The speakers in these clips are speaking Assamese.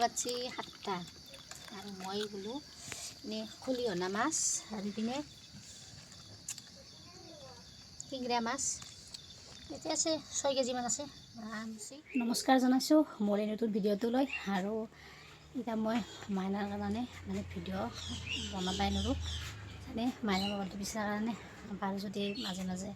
বাজছে 7টা আৰু মই বোলো এনে খলিহনা মাছ আৰু পিনে শিঙৰা মাছ এতিয়া আছে 6 কেজিমান আছে। নমস্কাৰ জনাইছোঁ মোৰ এই নতুন ভিডিঅ'টোলৈ। আৰু এতিয়া মই মাইনাৰ কাৰণে মানে ভিডিঅ' বনাবাই নোৱাৰোঁ মানে মাইনাৰ মোবাইলটো বিচাৰাৰ কাৰণে পাৰোঁ যদি মাজে মাজে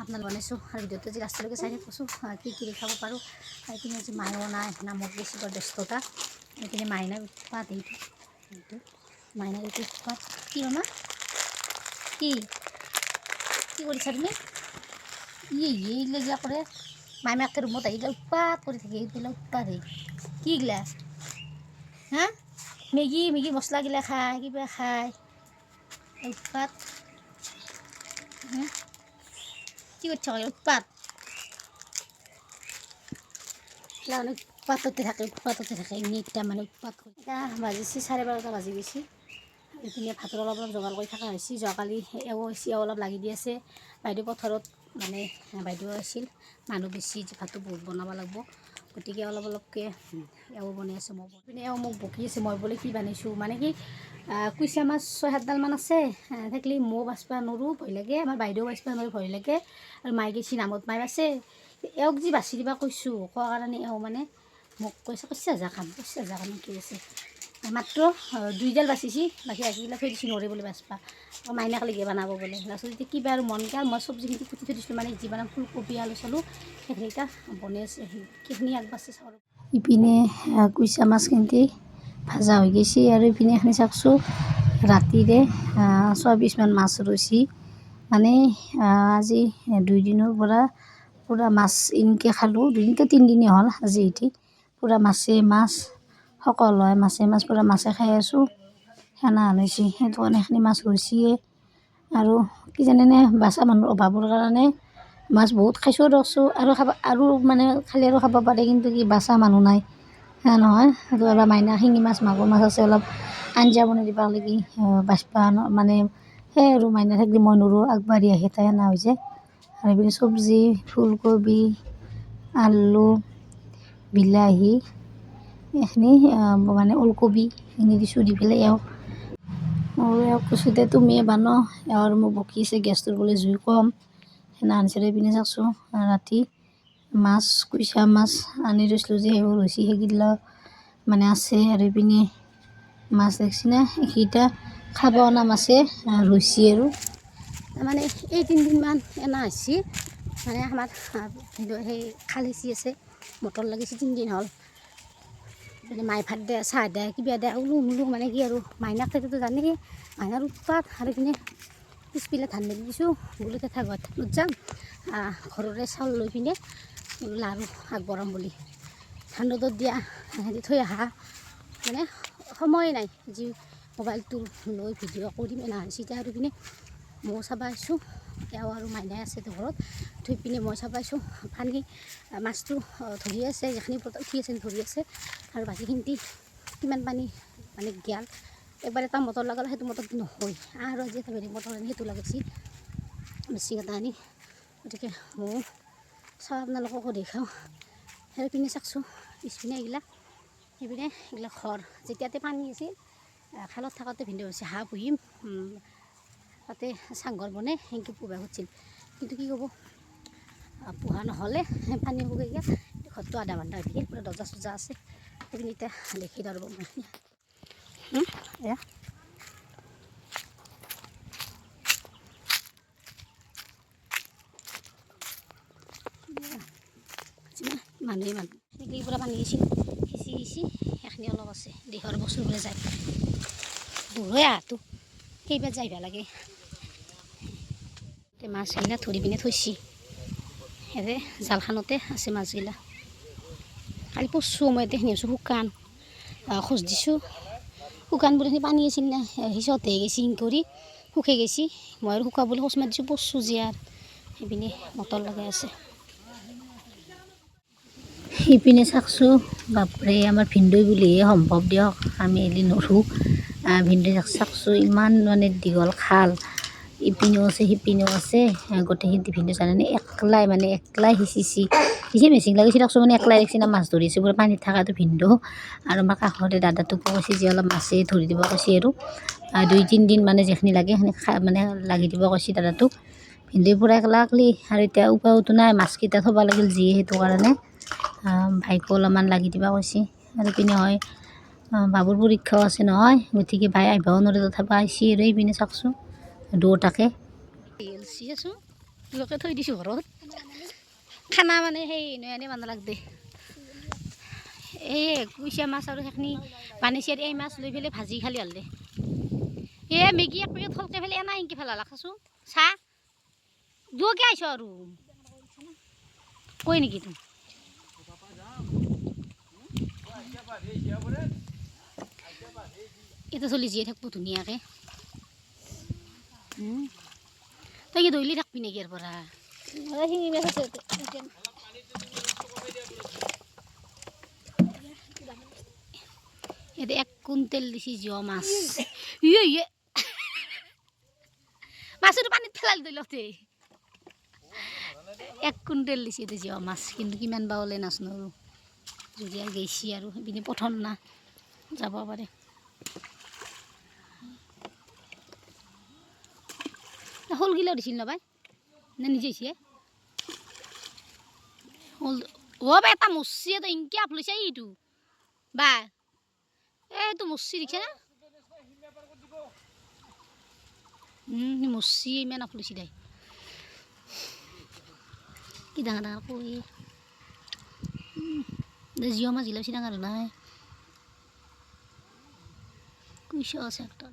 আপোনাক বনাইছোঁ। আৰু ভিডিঅ'টো আজি লাষ্টলৈকে চাই থাকোঁ কি কি দেখাব পাৰোঁ। আৰু এইপিনে আজি মায়ো নাই নামত বেছি বৰ ব্যস্ততা। এইপিনে মাইনাৰ উৎপাত এইটো মাইনাৰ এইটো উৎপাত। কি মামা কি কি কৰিছা তুমি? এইগিলা কৰে মাইমাকে ৰুমত আহিলে উৎপাত কৰি থাকে। এইবিলাক উৎপাত কি গিলা হা মেগী মছলাগিলা খায় কিবা খায় উৎপাত। কি করছ উৎপাত উৎপাততে থাকে এনিটা মানে উৎপাত কৰি। এতিয়া বাজিছে 12:30 বাজি গৈছে। এইপিনে ভাতৰ অলপ যোগাৰ কৰি থকা হৈছে। যোৱাকালি এওঁ অলপ লাগি দি আছে। বাইদেউ পথাৰত মানে বাইদেউ আছিল মানুহ বেছি ভাতটো বহুত বনাব লাগিব গতিকে অলপকৈ এওঁ বনাই আছোঁ। মই পিনে এওঁ মোক বকি আছে মই বোলে কি বনাইছোঁ মানে কি কুচিয়া মাছ 6-7ডালমান আছে থাকিলে ময়ো বাচিব নোৱাৰোঁ ভয় লাগে, আমাৰ বাইদেউ বাচিব নোৱাৰোঁ ভয় লাগে। আৰু মায়ে গেছি নামত মায়ে বাছে এওঁক যি বাচি দিবা কৈছোঁ কোৱা কাৰণে এওঁ মানে মোক কৈছে যা কাম কি আছে মাত্ৰ 2ডাল বাচিছি বাকী ৰাখিবিলাক থৈ দিছোঁ নৰে বোলে বাচবা মাইনাক লাগি বনাব বোলে। লাষ্টত এতিয়া কিবা আৰু মন গ'ল মই চব্জিখিনি কুটি থৈ দিছিলোঁ মানে যি বনাম ফুলকবি আলু চালু সেইখিনি এতিয়া বনাই আছে সেইখিনি আগবাঢ়িছে চাউল। ইপিনে কুচিয়া মাছখিনি ভাজা হৈ গৈছে আৰু ইপিনে এখিনি চাকছোঁ ৰাতিৰে 6 পিচমান মাছ ৰৈছি মানে আজি 2 দিনৰ পৰা পূৰা মাছ ইনকৈ খালোঁ। 2 দিনটো 3 দিনেই হ'ল আজি এটি পূৰা মাছ সকলো হয় মাছ পূৰা মাছে খাই আছোঁ সেনা হৈছে। সেইটো কাৰণে এইখিনি মাছ ৰৈছিয়ে আৰু কি জানেনে বাচা মানুহৰ অভাৱৰ কাৰণে মাছ বহুত খাইছোঁ আৰু আৰু মানে খালি আৰু খাব পাৰে কিন্তু কি বাচা মানুহ নাই নহয়। সেইটো এবাৰ মাইনা শিঙি মাছ মাগুৰ মাছ আছে অলপ আঞ্জা বনাই দিব লাগি বাচবা মানে সেই আৰু মাইনা থাকিলে মই নোৱাৰোঁ আগবাঢ়ি আহি তাই সেনা হৈ যায়। আৰু এইপিনে চব্জি ফুলকবি আলু বিলাহী এইখিনি মানে ওলকবি এইখিনি দিছোঁ দি পেলাই এওঁক কৈছোঁ দে তুমিয়ে বানো আৰু মোক বকি আছে গেছটোৰ বোলে জুই কম সেনা আনিছিলোঁ। এইপিনে চাকছোঁ ৰাতি মাছ কুচিয়া মাছ আনি থৈছিলোঁ যে সেইবোৰ হৈছে সেইগিলা মানে আছে। আৰু এইপিনে মাছ দেখছি না এইকেইটা খাব অনা মাছে ৰৈছি আৰু মানে এই 3 দিনমান এনা হৈছে মানে আমাৰ সেই খালিচি আছে মটৰ লাগিছে 3 দিন হ'ল মানে মায়ে ভাত দিয়ে চাহ দিয়ে কিবা দিয়ে উলুং মানে কি আৰু মাইনাক থাকোঁতো জানেই মাইনাৰ উৎপাত। আৰু এইপিনে পিছপিলে ধান মেলি দিছোঁ বোলো তেথা ঘৰত যাম ঘৰৰে চাউল লৈ পিনে লাৰু আগবঢ়াম বুলি ধান ৰ'দত দিয়া দি থৈ অহা মানে সময় নাই যি মোবাইলটো লৈ ভিডিঅ' কৰিম এনা হৈছে। এতিয়া আৰু পিনে ময়ো চাব আহিছোঁ এওঁ আৰু মাইনাই আছে ঘৰত থৈ পিনে মই চাব আহিছোঁ পানী মাছটো ধৰি আছে যিখিনি উঠি আছে ধৰি আছে আৰু বাকীখিনি কিমান পানী মানে গেল একবাৰ এটা মটৰ লগালে সেইটো মটৰ নহয় আৰু আজি এটা বেলেগ মটৰ আনি সেইটো লগাইছি বেছি এটা আনি গতিকে ময়ো চাওঁ আপোনালোককো দেখাওঁ। সেইপিনে চাকছোঁ পিছপিনে সেইপিনে এইগিলা ঘৰ যেতিয়াতে পানী আছিল খালত থাকোঁতে ভিন্দি হৈছে হাঁহ পুহিম তাতে চাংঘৰ বনাই সেনেকৈ পুহিব খুজিছিল কিন্তু কি ক'ব পোহা নহ'লে পানী শুকাই গ'ল ঘৰটো আধা ঘণ্টা হৈ থাকে পূৰা দৰ্জা চৰ্জা আছে সেইপিনে এতিয়া দেখি ধৰিব এয়া মানুহে সেইখিনি পূৰা পানী গৈছিল সিঁচি সেইখিনি অলপ আছে দেহৰ বস্তু বোলে যায় বুঢ়ৈ আহাটো সেইবাৰ যাই ভাল লাগে। মাছগিলা ধৰি পিনে থৈছি সেৰে জালখানতে আছে মাছগিলা কালি পৰছোঁ মই এতিয়া শুনি আছোঁ শুকান খোজ দিছোঁ শুকান বুলি পানী আছিল না সিঁচতে গেছি সিং কৰি শুকাই গেছি মই আৰু শুকাবলৈ খোজ মাৰি দিছোঁ পৰছোঁ জীয়াৰ সেইপিনে মটৰ লগাই আছে। সিপিনে চাকছোঁ বাপৰে আমাৰ ভিনদৈ বুলিহে সম্ভৱ দিয়ক আমি এলি নৰোঁ ভিনদৈ চাকছোঁ ইমান মানে দীঘল খাল ইপিনেও আছে সিপিনেও আছে গোটেইখিনি ভিনদেউ জানেনে একলাই সিঁচিছি মেচিন লাগিছে তাকচোন মানে একলাই দেখছি না মাছ ধৰিছে পুৰা পানীত থকাটো ভিনদেউ আৰু আমাৰ কাষতে দাদাটোকো কৈছে যে অলপ মাছেই ধৰি দিব কৈছে আৰু 2-3 দিন মানে যিখিনি লাগে সেইখিনি মানে লাগি দিব কৈছে দাদাটোক ভিনদেউ পূৰা একলা আৰু এতিয়া উপায়তো নাই মাছকেইটা থ'ব লাগিল যিয়ে সেইটো কাৰণে ভাইকো অলপমান লাগি দিবা কৈছে আৰু পিনে হয় বাবুৰ পৰীক্ষাও আছে নহয় গতিকে ভাই আহিবও নোৱাৰে তথাপি আহিছে আৰু এইপিনে চাওকচোন দুটাকে আছোঁ লোকে থৈ দিছোঁ ঘৰত খানা মানে সেই নয়নে মানুহ লাগ দে এই কুচিয়া মাছ আৰু সেইখিনি বানিছে এই মাছ লৈ পেলাই ভাজি খালি হ'ল দে মেগী এক পেকেট ফলকে ফেলে এনা ইনকি ফেলা লাখাচোন চাহ দুকে আহিছ আৰু কৈ নেকি তুমি এটা চলি জীয়ে থাকব ধুনীয়াকে তই কি দৈলি থাকবি নেকি ইয়াৰ পৰা ইয়াতে 1 কুইণ্টেল দিছি জিঅ মাছ মাছটো পানীত পেলালি দৈলতে 1 কুইণ্টেল দিছি এতিয়া জিঅ মাছ কিন্তু কিমান বা ওলাই নাচনো আৰু যদি আৰু গেছি আৰু সেইপিনে প্ৰথম না যাব পাৰে শোলগিলাও দিছিল ন বাই নে নিজে হৈছে শোল বা এটা মচি এটা ইনকে আপ লৈছে এইটো বা এইটো মচি দেখিছে না মচি ইমান আপ লৈছে দে কি ডাঙৰ কৈ জিঅ মাছ গিলা বেছি ডাঙৰ নাই কুইছা আছে একটা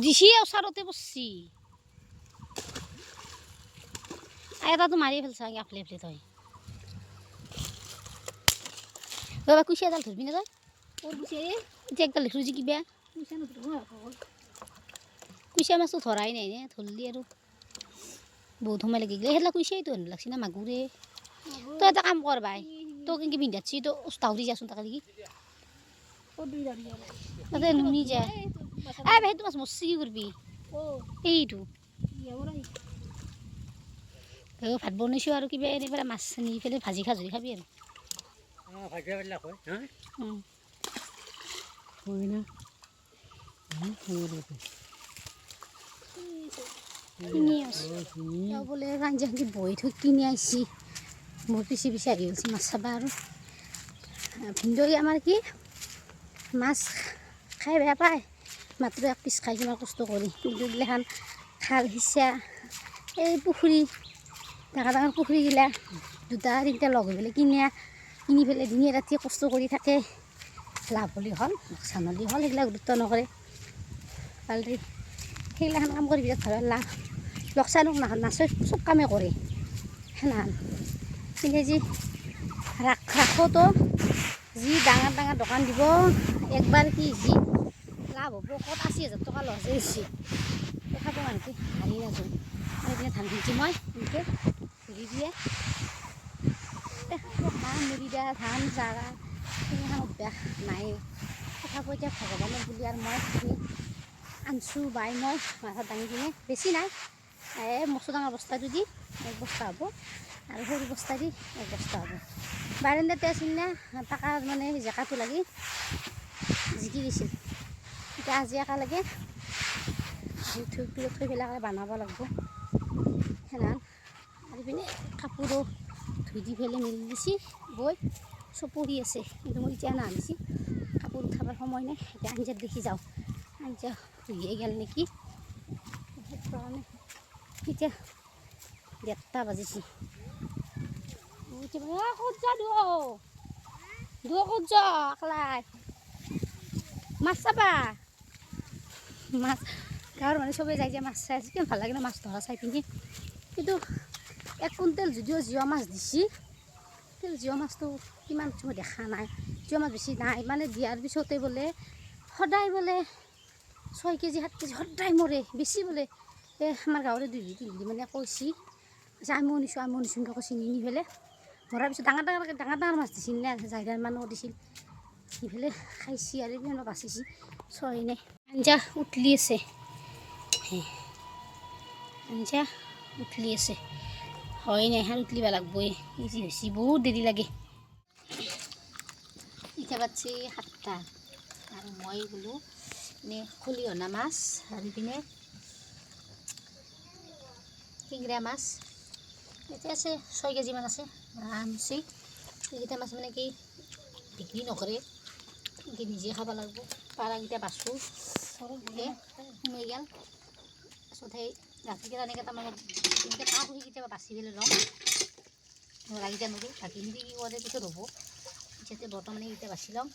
দিছি ওচৰতে পৰছি এটাতো মাৰি ফেলছা আপলে তই বাবা কুচিয়া এডাল ধৰবি না তই এতিয়া একডাল দেখো যে কিবা কুচিয়া মাছটো ধৰাই নাই নে ধৰলি আৰু বহুত সময় লাগি গ'লে সেইবিলাক কুচিয়াইতো লাগছি না মাগুৰে তই এটা কাম কৰ বাই তই কেনেকৈ পিন্ধাচ্ছি তই উস্তাউৰি যাচোন তাকে দেখি তাতে নুমি যা ভাই সেইটো মাছ মচি কি কৰবি এইটো ভাত বনাইছোঁ আৰু কিবা এনে পেলাই মাছ নি পেলাই ভাজি খাজৰি খাবি আৰু বোলে আঞ্জা বহি থৈ কিনি আহিছি মোৰ পিছে আহি গৈছে মাছ চাবা আৰু ভিনদেউ আমাৰ কি মাছ খাই বেয়া পায় মাত্ৰ 1 পিচ খাই কিমান কষ্ট কৰি কিন্তু এইগিলাখান খাল সিঁচা এই পুখুৰী ডাঙৰ পুখুৰীগিলা 2-3টা লগ হৈ পেলাই কিনি পেলাই দিনে ৰাতি কষ্ট কৰি থাকে লাভ হ'লে হ'ল লোকচান হ'লে হ'ল সেইগিলা গুৰুত্ব নকৰে ভালদৰে সেইগিলাখান কাম কৰি বিৰাট ভাল লাভ লোকচানক নাচে চব কামে কৰে সেনাহান কিন্তু যি ৰাখোতো যি ডাঙৰ দোকান দিব একবাৰ কি যি লাভ হ'ব ক'ত 80,000 টকা লছ হৈছে তথাপিও মানুহটো হাৰি নাযাওঁ সেইপিনে ধান খেতি মই এনেকৈ ঘূৰি দিয়ে ধান মুড়ি দিয়া ধান জাগা সেইখন অভ্যাস নাই তথাপিও এতিয়া ভগৱানৰ বুলি আৰু মই আনছোঁ বাই মই মাছত দাঙি কিনে বেছি নাই মচু ডাঙৰ বস্তাটো দি 1 বস্তা হ'ব আৰু সৰু বস্তা দি 1 বস্তা হ'ব বাৰান্দাতে আছিল না টাকা মানে জেকাটো লাগি জিকি দিছিল এতিয়া আজি একেলগে থৈ পেলাই বনাব লাগিব সেনান আৰু পিনে কাপোৰো ধুই দি পেলাই মেলি দিছি বৈ চব পৰি আছে কিন্তু মই এতিয়া নানিছি কাপোৰ উঠাবৰ সময় নাই এতিয়া আঞ্জাত দেখি যাওঁ আঞ্জা ধুইয়ে গ'ল নেকি সেইকাৰণে এতিয়া 1:30 বাজিছে ক'ত যা ক'ত যা একলাই মাছ চাবা মাছ গাঁৱৰ মানুহ চবেই যাই যে মাছ চাই আছে কিমান ভাল লাগে না মাছ ধৰা চাই পিনি কিন্তু 1 কুইণ্টেল যদিও জিঅ মাছ দিছি কিন্তু জিঅ মাছটো কিমান মই দেখা নাই জিঅ মাছ বেছি নাই মানে দিয়াৰ পিছতে বোলে সদায় বোলে 6 কেজি 7 কেজি সদায় মৰে বেছি বোলে আমাৰ গাঁৱৰে 2-3 মানে কৈছি আমি নিছোঁ কৈছি নি পেলাই মৰাৰ পিছত ডাঙৰ মাছ দিছিল নে জাইদাৰ মানুহ দিছিল দি পেলাই খাইছি আৰু ইমান বাচিছি 6 নাই আঞ্জা উতলি আছে আঞ্জা উঠলি আছে হয় নাই আর উঠলিবা লাগবই ইজি হয়েছি বহুত দেরি লাগে ইটা পাচ্ছি 7টা আর মই বোলো এনে খলিহনা মাছ আর ইপিনে শিঙৰা মাছ এতিয়া আছে 6 কেজিমান আছে আনছি এইকেইটা মাছ মানে কি বিক্ৰী নকৰে কি নিজে খাব লাগিব পাৰাকেইটা বাছোঁ সোমাই গ'ল তাৰপিছত সেই ৰাতিকেইটা এনেকৈ তাৰমানে এনেকৈ কাহ পুহি কেতিয়াবা বাচি পেলাই লওঁ ৰাগিটা নোৰোঁ বাকীখিনি কি কৰে পিছত হ'ব এতিয়াতে বৰ্তমানে এইকেইটা বাচি লওঁ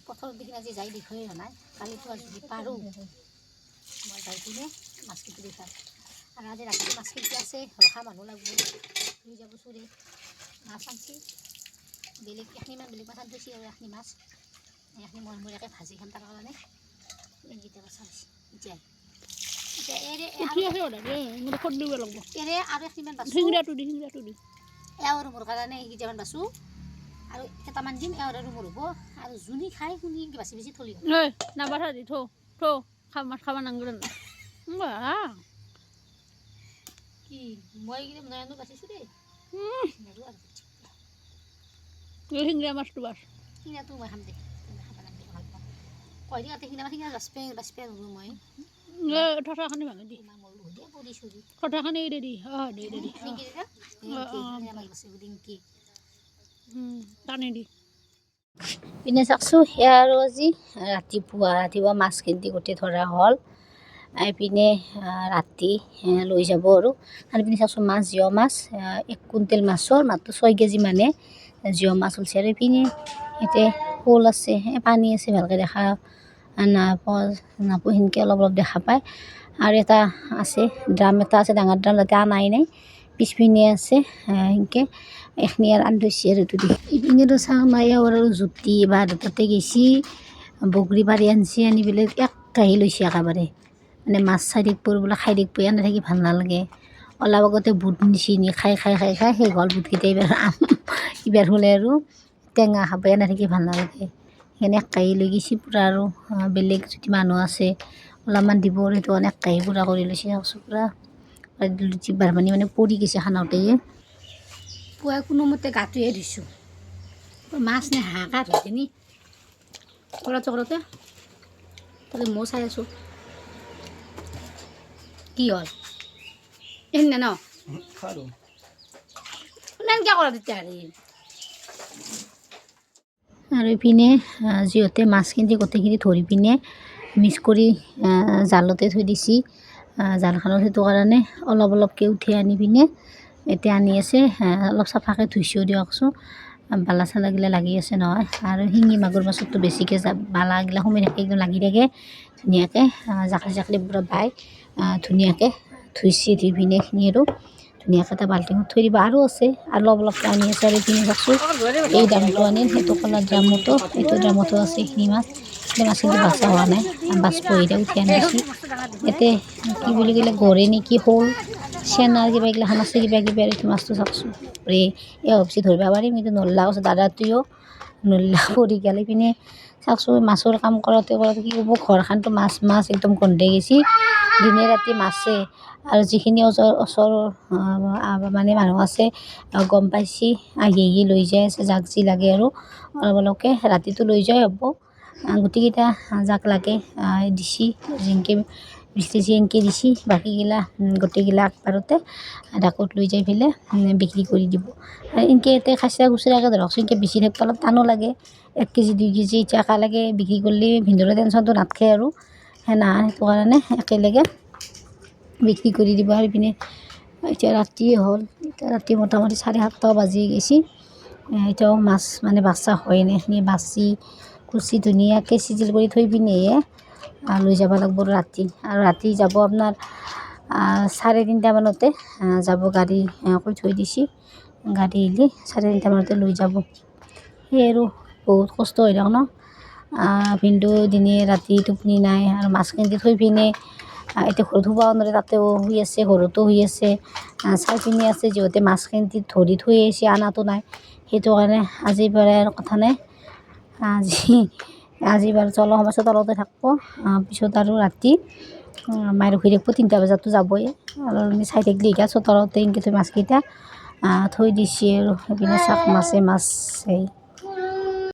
পথাৰত দেখি আজি যাই দেখুৱাই হোৱা নাই কালিতো আজি যদি পাৰোঁ মই যাই কিনে মাছকেইটা দেখাম আৰু আজি ৰাতি মাছকেইটা আছে ৰখা মানুহ লাগব লৈ যাব চুৰে মাছ আনছি বেলেগ এখিনিমান বেলেগ মাছ আনি থৈছি আৰু এখিনি মাছ এখিনি মৰমৰীয়াকৈ ভাজি খাম তাৰ কাৰণে এইকেইটা মাছ আনছি এতিয়া এৰে আৰু এখিনিমান বাছোঁ এওঁ মোৰ কাৰণে এইকেইটামান বাছোঁ আৰু কেইটামান দিম এওঁ আৰু মোৰ হ'ব আৰু যোনে খাই শুনি বাচি বাচি থলি নাবাৰ দি থো মাছ খাব নাংগৰ কি মই এইকেইটা নয়নো বাচিছোঁ দেই শিঙৰা মাছটো বাছ শিঙৰাটো মই খাম দেই খাব নালাগে ভাল পাওঁ কয় দি কাটি শিঙৰা বাচপে নোৰোঁ মই ঠঠাখানি ভাঙি দি পৰি চুৰি ঠঠাখানি দে দি টানি দি পিনে চাকছোঁ সেয়া আৰু আজি ৰাতিপুৱা মাছখিনি গোটেই ধৰা হ'ল এইপিনে ৰাতি লৈ যাব আৰু পিনে চাকছোঁ মাছ জিঅ' মাছ 1 কুইণ্টেল মাছৰ মাত্ৰ 6 কেজি মানে জিঅ' মাছ ওলছে আৰু এইপিনে এতিয়া শ'ল আছে পানী আছে ভালকৈ দেখা নাপোৱা সেনেকৈ অলপ অলপ দেখা পায় আৰু এটা আছে ড্ৰাম এটা আছে ডাঙৰ ড্ৰাম তাতে আনাই নাই পিছপিনে আছে সেনেকৈ এখিনি আৰু আনি থৈছে আৰু এইটো দি ইপিনেতো চাওঁ নাই আৰু জুতি বা তাতে গেছি বগৰী পাৰি আনছি আনি পেলাই এক কাঁহী লৈছে একেবাৰে মানে মাছ চাই থাকিব বোলে খাই থাকিব এনে থাকি ভাল নালাগে অলপ আগতে বুট নিছি নি খাই সেই গ'ল বুটকেইটা এইবাৰ হ'লে আৰু টেঙা খাব এনে থাকি ভাল নালাগে সেইকাৰণে এক কাঁহী লৈ গৈছি পূৰা আৰু বেলেগ যদি মানুহ আছে অলপমান দিব আৰু সেইটো কাৰণে এক কাঁহী পূৰা কৰি লৈছে পূৰা জিভাৰ পানী মানে পৰি গৈছে খানাওঁতে পুৱা কোনোমতে গাটোৱে ধুইছোঁ মাছ নে হাহাকাৰ হৈছে নি চকলতে তাতে মই চাই আছোঁ কি হ'ল এইখিনি ন এনেকৈ কৰা তেতিয়া আৰু ইপিনে যিহঁতে মাছখিনি গোটেইখিনি ধৰি পিনে মিক্স কৰি জালতে থৈ দিছি জালখনত সেইটো কাৰণে অলপ অলপকৈ উঠি আনি পিনে এতিয়া আনি আছে অলপ চাফাকৈ ধুইছোঁ দিয়কচোন বালা চালাগিলা লাগি আছে নহয় আৰু শিঙি মাগুৰ মাছতো বেছিকৈ বালাগিলা সোমাই থাকে একদম লাগি থাকে ধুনীয়াকৈ জাকলি পূৰা বাই ধুনীয়াকৈ ধুই পিনে এইখিনি আৰু ধুনীয়াকৈ এটা বাল্টিঙত থৈ দিব আৰু আছে আৰু অলপ অলপকৈ আনি আছে আৰু এইখিনি চাকছোঁ এই ড্ৰামটো আনিল সেইটো কলা ড্ৰামতো এইটো ড্ৰামতো আছে এইখিনি মাছ মাছখিনি বাচা হোৱা নাই বাছ পহিতে উঠি আনিছোঁ ইয়াতে কি বুলি ক'লে গৰে নেকি শ'ল চেনাৰ কিবা এইগিলাখান আছে কিবা কিবি আৰু এইটো মাছটো চাকছোঁ ভাবছি ধৰিব পাৰিম কিন্তু নল্লা কৈছে দাদাটোৱেও নল্লা পৰি গেল পিনে চাকছোঁ মাছৰ কাম কৰোঁতে কি ক'ব ঘৰখনতো মাছ একদম গন্ধাই গৈছে দিনে ৰাতি মাছে আৰু যিখিনি ওচৰৰ মানে মানুহ আছে গম পাইছে আহি লৈ যাই আছে যাক যি লাগে আৰু অলপ অলপকৈ ৰাতিটো লৈ যোৱাই হ'ব গোটেইকেইটা যাক লাগে দিছি যেনেকৈ বিচি এনেকৈ দিছি বাকীগিলা গোটেইগিলা আগবাৰতে ডাকত লৈ যাই পেলাই বিক্ৰী কৰি দিব আৰু এনেকৈ ইয়াতে খাচীয়া খুচুৰাকৈ ধৰকচোন এনেকৈ বেছি থাকিব অলপ টানো লাগে 1 কেজি 2 কেজি এতিয়া একেলগে বিক্ৰী কৰিলে ভিনদেউৰ টেনশ্যনটো নাথাকে আৰু সেনা সেইটো কাৰণে একেলগে বিক্ৰী কৰি দিব আৰু পিনে এতিয়া ৰাতিয়ে হ'ল এতিয়া ৰাতি মোটামুটি 7:30 বাজি গৈছে এতিয়াও মাছ মানে বাচা হয় নাই এইখিনি বাচি কুচি ধুনীয়াকৈ চিজিল কৰি থৈ পিনেহে লৈ যাব লাগিব আৰু ৰাতি যাব আপোনাৰ 3:30 মানতে যাব গাড়ী কৈ থৈ দিছি গাড়ী আহিলে 3:30 মানতে লৈ যাব সেই আৰু বহুত কষ্ট হৈ থাক ন ভিনদেউ দিনে ৰাতি টোপনি নাই আৰু মাছখিনি থৈ পিনে এতিয়া ঘৰত শুবাও নোৱাৰে তাতেও শুই আছে ঘৰতো শুই আছে চাই পিনে আছে যিহঁতে মাছখিনি ধৰি থৈ আহিছে আনাটো নাই সেইটো কাৰণে আজিৰ পৰাই আৰু কথা নাই আজি আজি বাৰু অলপ সময় তলতে থাকিব পিছত আৰু ৰাতি মায়ে ৰখি থাকিব 3টা বজাততো যাবই আৰু আমি চাই থাকিলে এতিয়া চোতালতে এনেকৈ থৈ মাছকেইটা থৈ দিছে আৰু সেইপিনে চাক মাছে মাছ সেই